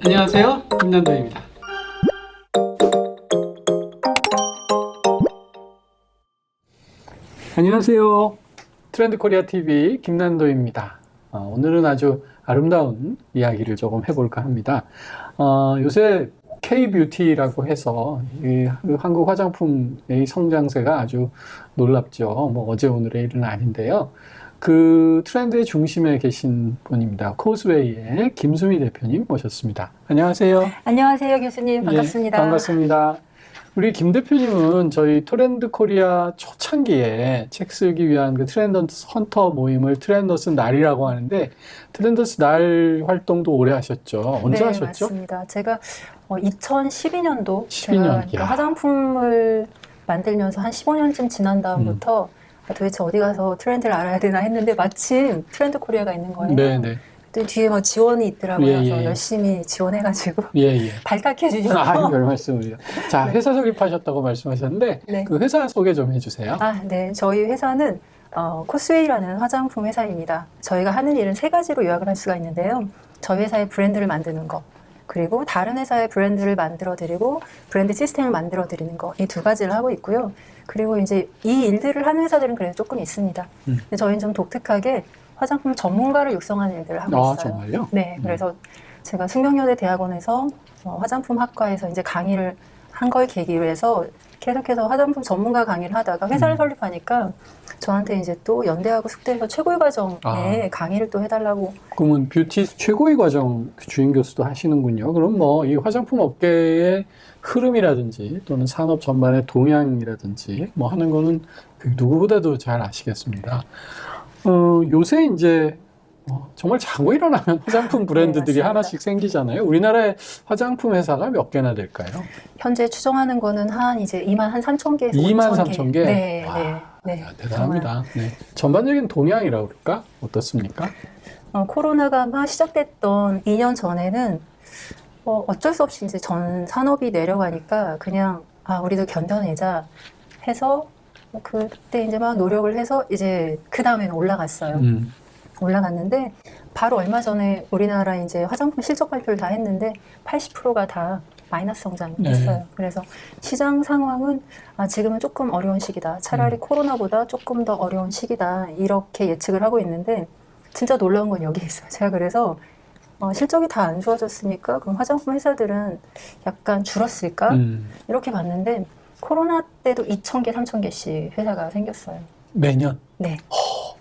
안녕하세요, 김남도입니다. 안녕하세요, 트렌드 코리아 TV 김난도입니다. 오늘은 아주 아름다운 이야기를 조금 해볼까 합니다. 요새 K-뷰티라고 해서 이 한국 화장품의 성장세가 아주 놀랍죠. 뭐 어제 오늘의 일은 아닌데요. 그 트렌드의 중심에 계신 분입니다. 코스웨이의 김수미 대표님 모셨습니다. 안녕하세요. 안녕하세요, 교수님. 반갑습니다. 예, 반갑습니다. 우리 김 대표님은 저희 트렌드 코리아 초창기에 책 쓰기 위한 그 트렌더스 헌터 모임을 트렌더스 날이라고 하는데, 트렌더스 날 활동도 오래 하셨죠? 언제 네, 하셨죠? 맞습니다. 제가 2012년도 12년, 제가 야. 화장품을 만들면서 한 15년쯤 지난 다음부터 도대체 어디 가서 트렌드를 알아야 되나 했는데 마침 트렌드 코리아가 있는 거예요. 네네. 또 뒤에 막 지원이 있더라고요. 예, 그래서 예. 열심히 지원해가지고 예. 발탁해 주셔서. 아, 별 말씀을요. 자, 네. 회사 설립하셨다고 말씀하셨는데, 네. 그 회사 소개 좀 해주세요. 네. 저희 회사는 코스웨이라는 화장품 회사입니다. 저희가 하는 일은 세 가지로 요약을 할 수가 있는데요. 저희 회사의 브랜드를 만드는 거, 그리고 다른 회사의 브랜드를 만들어드리고 브랜드 시스템을 만들어드리는 거, 이 두 가지를 하고 있고요. 그리고 이제 이 일들을 하는 회사들은 그래도 조금 있습니다. 근데 저희는 좀 독특하게 화장품 전문가를 육성하는 일들을 하고 있어요. 정말요? 네, 그래서 제가 숙명여대 대학원에서 화장품 학과에서 이제 강의를 한 걸 계기로 해서 계속해서 화장품 전문가 강의를 하다가 회사를 설립하니까 저한테 이제 또 연대하고 숙대에서 최고의 과정에 강의를 또 해달라고. 그러면 뷰티 최고의 과정 주임 교수도 하시는군요. 그럼 뭐 이 화장품 업계의 흐름이라든지 또는 산업 전반의 동향이라든지 뭐 하는 거는 누구보다도 잘 아시겠습니다. 요새 이제 정말 자고 일어나면 화장품 브랜드들이 네, 하나씩 생기잖아요. 우리나라의 화장품 회사가 몇 개나 될까요? 현재 추정하는 거는 한 이제 2만 한 3천 개에서 2만 5천 3천 개? 네, 와, 네. 야, 대단합니다. 네. 전반적인 동향이라고 그럴까? 어떻습니까? 코로나가 막 시작됐던 2년 전에는 어쩔 수 없이 이제 전 산업이 내려가니까 그냥 우리도 견뎌내자 해서 그때 이제 막 노력을 해서 이제 그 다음에는 올라갔어요. 올라갔는데 바로 얼마 전에 우리나라 이제 화장품 실적 발표를 다 했는데 80%가 다 마이너스 성장했어요. 네. 그래서 시장 상황은 지금은 조금 어려운 시기다. 차라리 코로나보다 조금 더 어려운 시기다. 이렇게 예측을 하고 있는데 진짜 놀라운 건 여기 있어요. 제가 그래서 실적이 다 안 좋아졌으니까 그럼 화장품 회사들은 약간 줄었을까? 이렇게 봤는데 코로나 때도 2,000개, 3,000개씩 회사가 생겼어요. 매년? 네.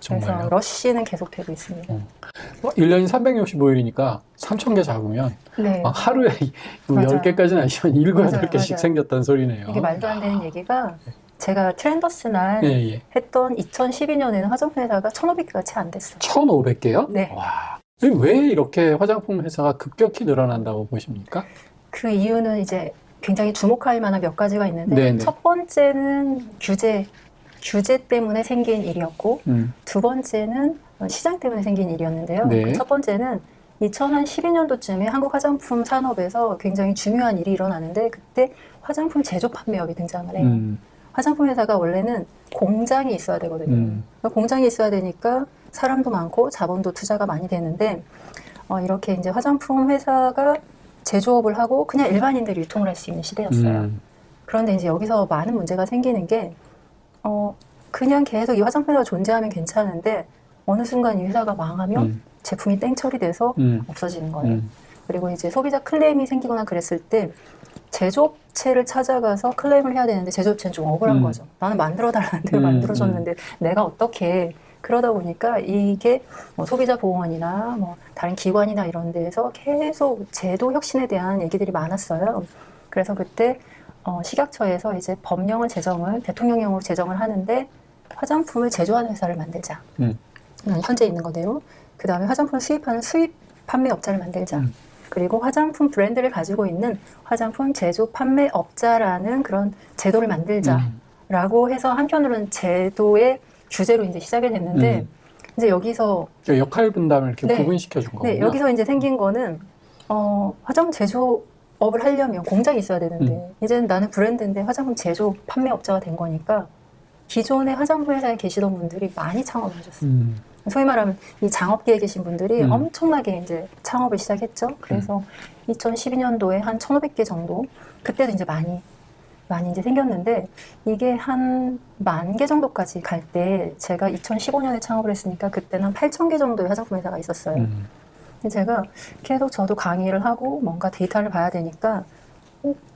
정말요? 그래서 러쉬는 계속되고 있습니다. 1년이 365일이니까 3,000개 잡으면 네. 막 하루에 뭐 맞아요. 10개까지는 아니지만 7, 맞아요, 8개씩 맞아요. 생겼다는 소리네요. 이게 말도 안 되는 얘기가 제가 트렌더스 날 예. 했던 2012년에는 화장품 회사가 1,500개가 채 안 됐어요. 1,500개요? 네. 와. 왜 이렇게 화장품 회사가 급격히 늘어난다고 보십니까? 그 이유는 이제 굉장히 주목할 만한 몇 가지가 있는데 네네. 첫 번째는 규제 때문에 생긴 일이었고 두 번째는 시장 때문에 생긴 일이었는데요. 네. 첫 번째는 2012년도쯤에 한국 화장품 산업에서 굉장히 중요한 일이 일어나는데 그때 화장품 제조 판매업이 등장을 해요. 화장품 회사가 원래는 공장이 있어야 되거든요. 공장이 있어야 되니까 사람도 많고 자본도 투자가 많이 되는데 이렇게 이제 화장품 회사가 제조업을 하고 그냥 일반인들이 유통을 할 수 있는 시대였어요. 그런데 이제 여기서 많은 문제가 생기는 게 그냥 계속 이 화장품 회사가 존재하면 괜찮은데 어느 순간 이 회사가 망하면 제품이 땡처리 돼서 없어지는 거예요. 그리고 이제 소비자 클레임이 생기거나 그랬을 때 제조업체를 찾아가서 클레임을 해야 되는데 제조업체는 좀 억울한 거죠. 나는 만들어달라는 대로 만들어줬는데 내가 어떻게. 그러다 보니까 이게 소비자 보호원이나 다른 기관이나 이런 데에서 계속 제도 혁신에 대한 얘기들이 많았어요. 그래서 그때 식약처에서 이제 법령을 대통령령으로 제정을 하는데 화장품을 제조하는 회사를 만들자. 현재 있는 거대로. 그 다음에 화장품을 수입하는 수입 판매업자를 만들자. 그리고 화장품 브랜드를 가지고 있는 화장품 제조 판매업자라는 그런 제도를 만들자라고 해서 한편으로는 제도의 규제로 이제 시작이 됐는데 이제 여기서 역할 분담을 이렇게 구분시켜 준 거군요. 네, 여기서 이제 생긴 거는 화장품 제조업을 하려면 공장이 있어야 되는데 이제는 나는 브랜드인데 화장품 제조 판매업자가 된 거니까 기존의 화장품 회사에 계시던 분들이 많이 창업을 하셨어요. 소위 말하면 이 장업계에 계신 분들이 엄청나게 이제 창업을 시작했죠. 그래서 2012년도에 한 1,500개 정도, 그때도 이제 많이 이제 생겼는데, 이게 한 10,000개 정도까지 갈 때, 제가 2015년에 창업을 했으니까 그때는 한 8,000개 정도의 화장품 회사가 있었어요. 근데 제가 계속 저도 강의를 하고 뭔가 데이터를 봐야 되니까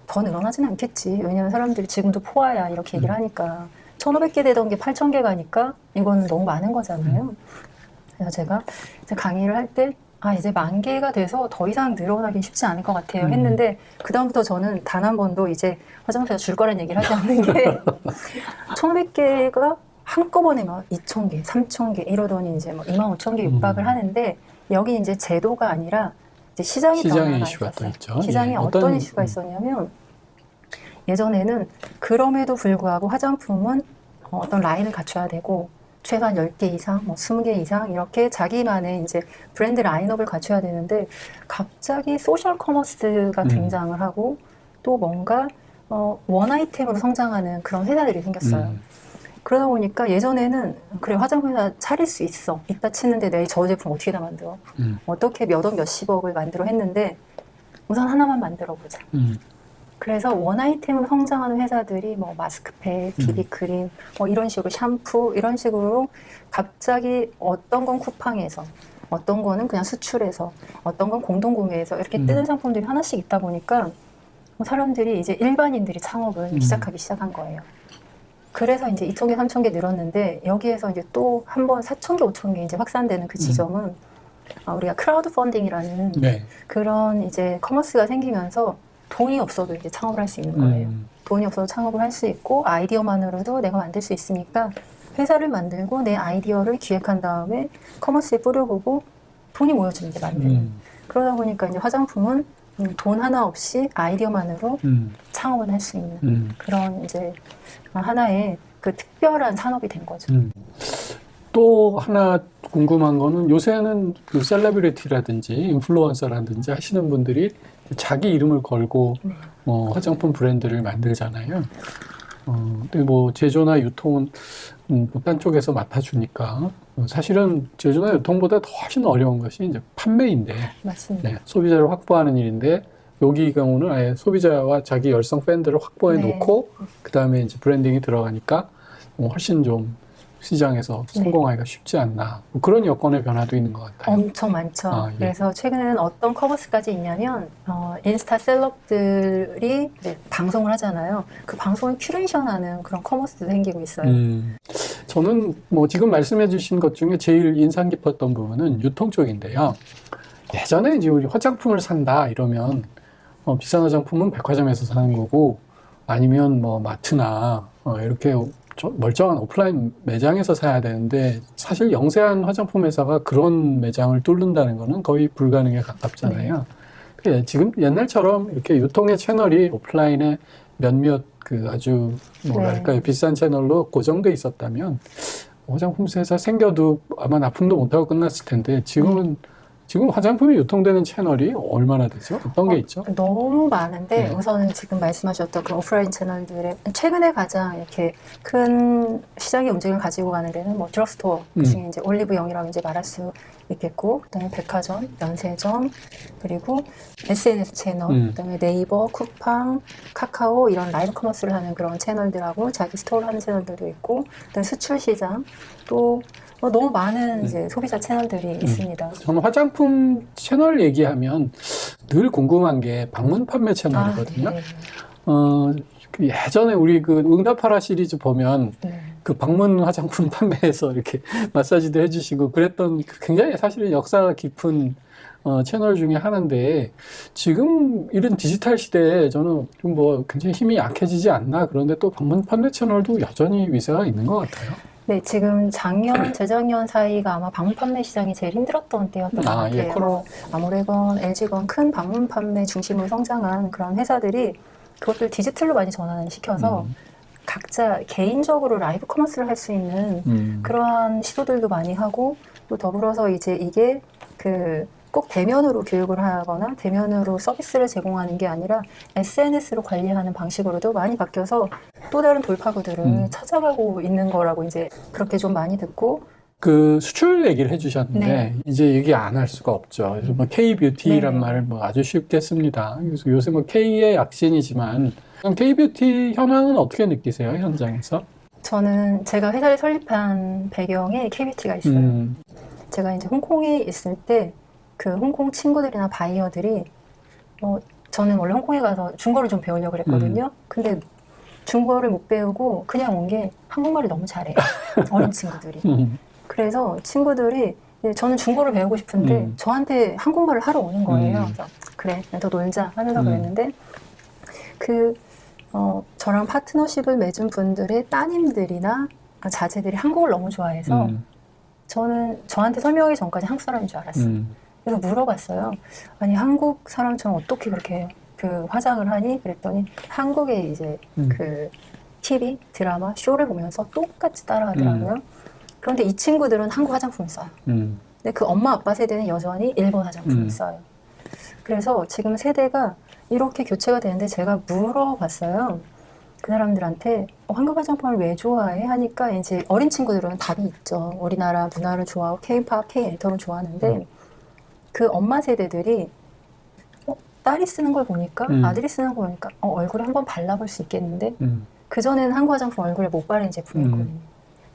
더 늘어나지는 않겠지. 왜냐면 사람들이 지금도 포화야 이렇게 얘기를 하니까 1,500개 되던 게 8,000개 가니까 이건 너무 많은 거잖아요. 그래서 제가 이제 강의를 할 때 이제 10,000개가 돼서 더 이상 늘어나기 쉽지 않을 것 같아요 했는데, 그다음부터 저는 단 한 번도 이제 화장품에서 줄 거란 얘기를 하지 않는 게 1,500개가 한꺼번에 막 2,000개, 3,000개 이러더니 이제 막 25,000개 육박을 하는데, 여기 이제 제도가 아니라 이제 시장의 변화가 이슈가 또 있었어요. 있죠. 시장에 어떤 이슈가 있었냐면, 예전에는 그럼에도 불구하고 화장품은 어떤 라인을 갖춰야 되고, 최소한 10개 이상, 20개 이상 이렇게 자기만의 이제 브랜드 라인업을 갖춰야 되는데, 갑자기 소셜 커머스가 등장을 하고 또 뭔가 원 아이템으로 성장하는 그런 회사들이 생겼어요. 그러다 보니까 예전에는 그래, 화장품 회사 차릴 수 있어, 이따 치는데 내 저 제품 어떻게 다 만들어? 어떻게 몇 억 몇십억을 만들어 했는데, 우선 하나만 만들어 보자. 그래서 원 아이템으로 성장하는 회사들이 뭐 마스크팩, 비비크림, 뭐 이런 식으로 샴푸 이런 식으로 갑자기 어떤 건 쿠팡에서, 어떤 거는 그냥 수출해서, 어떤 건 공동구매해서 이렇게 뜨는 상품들이 하나씩 있다 보니까 사람들이 이제 일반인들이 창업을 시작하기 시작한 거예요. 그래서 이제 2,000개, 3,000개 늘었는데, 여기에서 이제 또 한 번 4,000개, 5,000개 이제 확산되는 그 지점은 우리가 크라우드 펀딩이라는 그런 이제 커머스가 생기면서 돈이 없어도 이제 창업을 할 수 있는 거예요. 돈이 없어도 창업을 할 수 있고, 아이디어만으로도 내가 만들 수 있으니까 회사를 만들고 내 아이디어를 기획한 다음에 커머스에 뿌려보고 돈이 모여지는 게 만드는. 그러다 보니까 이제 화장품은 돈 하나 없이 아이디어만으로 창업을 할 수 있는 그런 이제 하나의 그 특별한 산업이 된 거죠. 또 하나 궁금한 거는, 요새는 그 셀러브리티라든지 인플루언서라든지 하시는 분들이 자기 이름을 걸고 화장품 브랜드를 만들잖아요. 근데 뭐 제조나 유통은 딴 쪽에서 맡아주니까, 사실은 제조나 유통보다 더 훨씬 어려운 것이 이제 판매인데, 맞습니다. 소비자를 확보하는 일인데, 여기 경우는 아예 소비자와 자기 열성 팬들을 확보해 놓고 그 다음에 이제 브랜딩이 들어가니까 훨씬 좀 시장에서 성공하기가 쉽지 않나, 뭐 그런 여건의 변화도 있는 것 같아요. 엄청 많죠. 그래서 최근에는 어떤 커머스까지 있냐면, 인스타 셀럽들이 이제 방송을 하잖아요. 그 방송을 큐레이션하는 그런 커머스도 생기고 있어요. 저는 뭐 지금 말씀해 주신 것 중에 제일 인상 깊었던 부분은 유통 쪽인데요. 예전에 이제 우리 화장품을 산다 이러면 비싼 화장품은 백화점에서 사는 거고, 아니면 뭐 마트나 이렇게 멀쩡한 오프라인 매장에서 사야 되는데, 사실 영세한 화장품 회사가 그런 매장을 뚫는다는 거는 거의 불가능에 가깝잖아요. 지금 옛날처럼 이렇게 유통의 채널이 오프라인에 몇몇 그 아주 뭐랄까요, 비싼 채널로 고정돼 있었다면 화장품 회사 생겨도 아마 납품도 못하고 끝났을 텐데, 지금 화장품이 유통되는 채널이 얼마나 되죠? 어떤 게 있죠? 너무 많은데, 우선은 지금 말씀하셨던 그 오프라인 채널들의 최근에 가장 이렇게 큰 시장의 움직임을 가지고 가는 데는 뭐 드럭스토어, 그중에 이제 올리브영이라고 이제 말할 수 있겠고, 그다음에 백화점, 면세점, 그리고 SNS 채널, 그다음에 네이버, 쿠팡, 카카오 이런 라이브 커머스를 하는 그런 채널들하고 자기 스토어를 하는 채널들도 있고, 그다음에 수출 시장, 또 너무 많은 이제 소비자 채널들이 있습니다. 저는 화장품 채널 얘기하면 늘 궁금한 게 방문 판매 채널이거든요. 그 예전에 우리 그 응답하라 시리즈 보면 그 방문 화장품 판매에서 이렇게 마사지도 해주시고 그랬던 굉장히 사실은 역사가 깊은 채널 중에 하나인데, 지금 이런 디지털 시대에 저는 좀 뭐 굉장히 힘이 약해지지 않나, 그런데 또 방문 판매 채널도 여전히 위세가 있는 것 같아요. 네, 지금 작년, 재작년 사이가 아마 방문 판매 시장이 제일 힘들었던 때였던 것 같아요. 아모레건, LG건 큰 방문 판매 중심으로 성장한 그런 회사들이 그것들 디지털로 많이 전환을 시켜서 각자 개인적으로 라이브 커머스를 할 수 있는 그러한 시도들도 많이 하고, 또 더불어서 이제 이게 그 꼭 대면으로 교육을 하거나 대면으로 서비스를 제공하는 게 아니라 SNS로 관리하는 방식으로도 많이 바뀌어서 또 다른 돌파구들을 찾아가고 있는 거라고 이제 그렇게 좀 많이 듣고 그 수출 얘기를 해주셨는데 네. 이제 얘기 안 할 수가 없죠. 그래서 뭐 K-뷰티란 네. 말을 뭐 아주 쉽게 씁니다. 그래서 요새 뭐 K의 약신이지만 K-뷰티 현황은 어떻게 느끼세요, 현장에서? 저는 제가 회사를 설립한 배경에 K-뷰티가 있어요. 제가 이제 홍콩에 있을 때 그 홍콩 친구들이나 바이어들이 저는 원래 홍콩에 가서 중국어를 좀 배우려고 그랬거든요. 근데 중국어를 못 배우고 그냥 온 게 한국말을 너무 잘해요. 어린 친구들이. 그래서 친구들이 저는 중국어를 배우고 싶은데 저한테 한국말을 하러 오는 거예요. 그래서 그래, 더 놀자 하면서 그랬는데 저랑 파트너십을 맺은 분들의 따님들이나 자제들이 한국을 너무 좋아해서 저는 저한테 설명하기 전까지 한국 사람인 줄 알았어요. 그래서 물어봤어요. 아니 한국 사람처럼 어떻게 그렇게 그 화장을 하니? 그랬더니 한국에 이제 그 TV, 드라마, 쇼를 보면서 똑같이 따라하더라고요. 그런데 이 친구들은 한국 화장품을 써요. 근데 그 엄마 아빠 세대는 여전히 일본 화장품을 써요. 그래서 지금 세대가 이렇게 교체가 되는데 제가 물어봤어요. 그 사람들한테 한국 화장품을 왜 좋아해? 하니까 이제 어린 친구들은 답이 있죠. 우리나라 문화를 좋아하고 K-팝, K-엔터를 좋아하는데 그 엄마 세대들이 딸이 쓰는 걸 보니까 아들이 쓰는 걸 보니까 얼굴에 한번 발라볼 수 있겠는데 그전에는 한국 화장품 얼굴에 못 바른 제품이었거든요.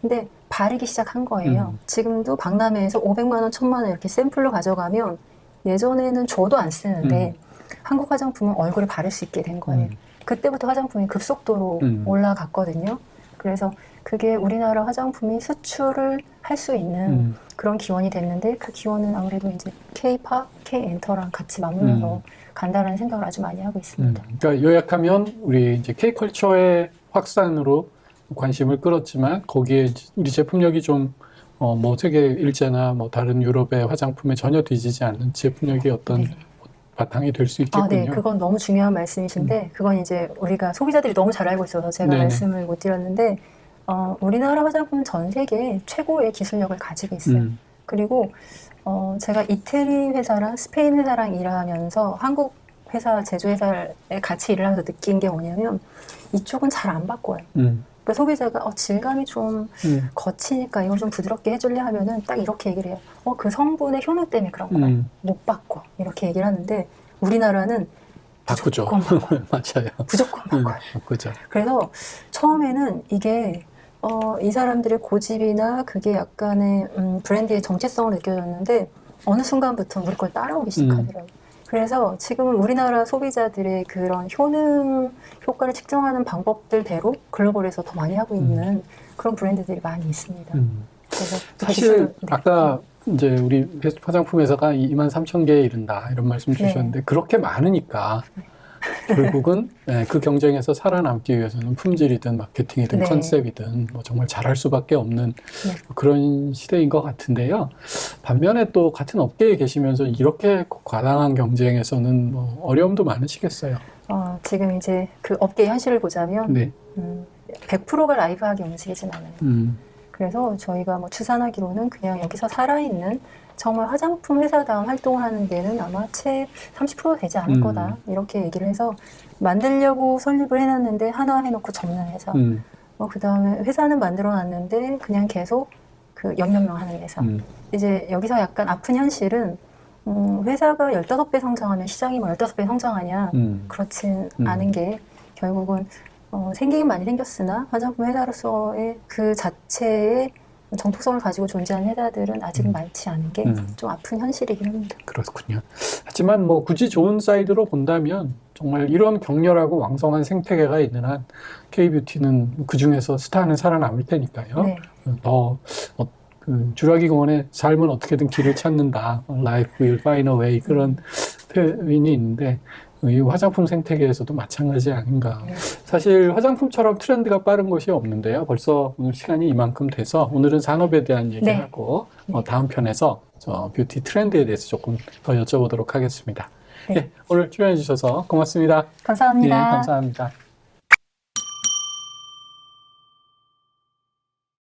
근데 바르기 시작한 거예요. 지금도 박람회에서 500만 원, 1000만 원 이렇게 샘플로 가져가면 예전에는 줘도 안 쓰는데 한국 화장품은 얼굴에 바를 수 있게 된 거예요. 그때부터 화장품이 급속도로 올라갔거든요. 그래서 그게 우리나라 화장품이 수출을 할 수 있는 그런 기원이 됐는데 그 기원은 아무래도 이제 K-팝, K-엔터랑 같이 맞물려서 간다라는 생각을 아주 많이 하고 있습니다. 그러니까 요약하면 우리 이제 K-컬처의 확산으로 관심을 끌었지만 거기에 우리 제품력이 좀 뭐 세계 일제나 뭐 다른 유럽의 화장품에 전혀 뒤지지 않는 제품력이 어떤 바탕이 될 수 있겠군요. 네, 그건 너무 중요한 말씀이신데 그건 이제 우리가 소비자들이 너무 잘 알고 있어서 제가 말씀을 못 드렸는데 우리나라 화장품은 전 세계에 최고의 기술력을 가지고 있어요. 그리고 제가 이태리 회사랑 스페인 회사랑 일하면서 한국 회사, 제조회사에 같이 일을 하면서 느낀 게 뭐냐면 이쪽은 잘 안 바꿔요. 그러니까 소비자가 질감이 좀 거치니까 이걸 좀 부드럽게 해줄래 하면은 딱 이렇게 얘기를 해요. 그 성분의 효능 때문에 그런 거야. 못 바꿔. 이렇게 얘기를 하는데 우리나라는 바꾸죠. 무조건 바꿔. 맞아요. 무조건 바꿔요. 바꾸죠. 그래서 처음에는 이게 이 사람들의 고집이나 그게 약간의 브랜드의 정체성을 느껴졌는데 어느 순간부터 우리 걸 따라오기 시작하더라고요. 그래서 지금은 우리나라 소비자들의 그런 효과를 측정하는 방법들대로 글로벌에서 더 많이 하고 있는 그런 브랜드들이 많이 있습니다. 그래서 사실 아까 이제 우리 화장품 회사가 23,000개에 이른다 이런 말씀 주셨는데 그렇게 많으니까 결국은 그 경쟁에서 살아남기 위해서는 품질이든 마케팅이든 컨셉이든 뭐 정말 잘할 수밖에 없는 그런 시대인 것 같은데요. 반면에 또 같은 업계에 계시면서 이렇게 과당한 경쟁에서는 뭐 어려움도 많으시겠어요. 지금 이제 그 업계의 현실을 보자면 100%가 라이브하게 움직이진 않아요. 그래서 저희가 뭐 추산하기로는 그냥 여기서 살아있는 정말 화장품 회사다운 활동을 하는 데는 아마 채 30% 되지 않을 거다 이렇게 얘기를 해서 만들려고 설립을 해놨는데 하나 해놓고 접는 회사 그 다음에 회사는 만들어놨는데 그냥 계속 그 연명명 하는 회사 이제 여기서 약간 아픈 현실은 회사가 15배 성장하면 시장이 뭐 15배 성장하냐 그렇진 않은 게 결국은 생기긴 많이 생겼으나 화장품 회사로서의 그 자체의 정통성을 가지고 존재하는 회사들은 아직은 많지 않은 게 좀 아픈 현실이긴 합니다. 그렇군요. 하지만 뭐 굳이 좋은 사이드로 본다면 정말 이런 격렬하고 왕성한 생태계가 있는 한 K-뷰티는 그 중에서 스타는 살아남을 테니까요. 더 그 주라기 공원의 삶은 어떻게든 길을 찾는다. Life will find a way 그런 표현이 있는데 이 화장품 생태계에서도 마찬가지 아닌가. 사실 화장품처럼 트렌드가 빠른 것이 없는데요. 벌써 오늘 시간이 이만큼 돼서 오늘은 산업에 대한 얘기하고 다음 편에서 뷰티 트렌드에 대해서 조금 더 여쭤보도록 하겠습니다. 오늘 출연해 주셔서 고맙습니다. 감사합니다. 감사합니다.